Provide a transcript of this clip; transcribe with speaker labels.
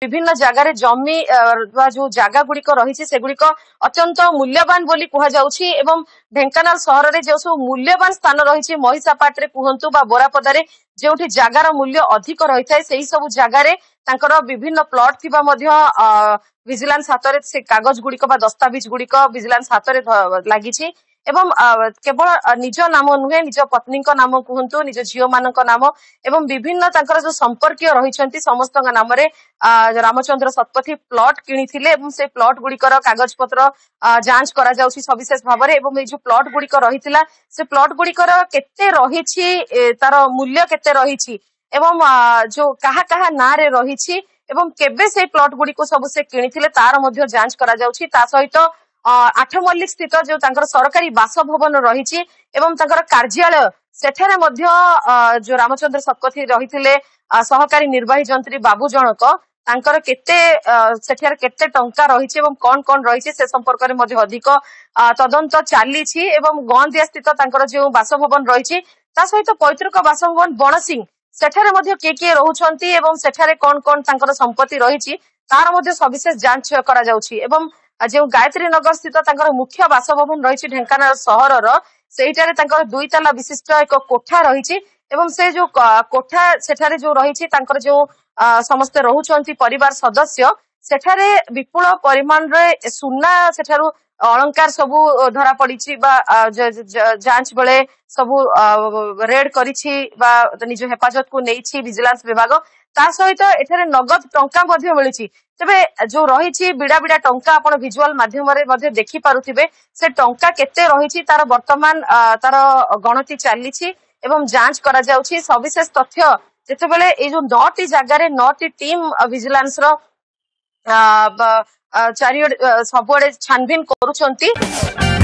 Speaker 1: विभिन्न जगार जमी जो जगह गुड़िक रही सेगुड़िक अत्यंत मूल्यवान बोली कह जाउछि एवं ढेंकानाल सहर में जो सब मूल्यवान स्थान रही महिषापाट रे कहतु बा बोरापदारे जोठी जगार मूल्य अधिक रही थाए सेही सब जगार तांकर विभिन्न प्लॉट थिबा मध्य विजिलेंस हाथ में से कागज गुड़िक बा दस्तावेज गुड़िक विजिलेंस हाथ में लागिछि एवं केवल निज नाम नुहे निज पत्नी नाम कहतु निज झील मान नाम एवं विभिन्न जो संपर्कीय रही समस्त नाम रामचंद्र शतपथी प्लॉट किणिथिले एवं से प्लॉट गुड़िकर कागज पत्र जांच करा जाउछि सविशेष भाव में एवं जो प्लॉट गुड़िक रही से प्लॉट गुड़िकर केते रही तार मूल्य केते रही एवं जो कहा कहा ना रे रही एवं केबे से प्लॉट गुड़िक सब से किणिथिले तार मध्य जांच करा जाउछि ता सहित 8 मल्लिक स्थित जो तांकर सरकारी बासभवन रही एवं तांकर कार्यालय सेठारे मध्य जो रामचंद्र शतपथी रही सहकारी निर्वाही जंत्री बाबू जनक तांकर केते सेठारे केते टंका रही एवं कौन कौन रही से संपर्क में मध्य अधिक तदंत चली एवं गंदिया स्थित तांकर जो बासभवन रही सहित पैतृक बासभवन बणसिंह सेठारे मध्य किए रोचंती एवं सेठारे कौन कौन तांकर संपत्ति रही तार मध्य सविशेष जांच करा जाउछि एवं जो गायत्री नगर स्थित मुख्य बासभवन रही ढेंकानाल सहर सेठारे 2 ताला विशिष्ट एक कोठा रही एवं से जो कोठा सेठारे जो रही जो समस्त रोचंती परिवार सदस्य सेठारे विपुल परिमाण रे सुना सेठारु अलंकार सबू धरा पड़ी जांच बेले सबू रेड करिछि बा निज हेफाजत को नहीं विजिलेंस विभाग ता सहित एठारे नगद टंका मध्य मिली तेबे जो रही बिड़ा बिड़ा टंका आपण विजुअल माध्यम रे देखि पारुथिबे से टंका केते रही तार वर्तमान तार गणति चली एवं जांच करा जाउछि सविशेष तथ्य जेते बेले ए जो 9टी जगार 9टी टीम विजिलेंस रो चारियोड सबुआडे छानबीन करूछंती।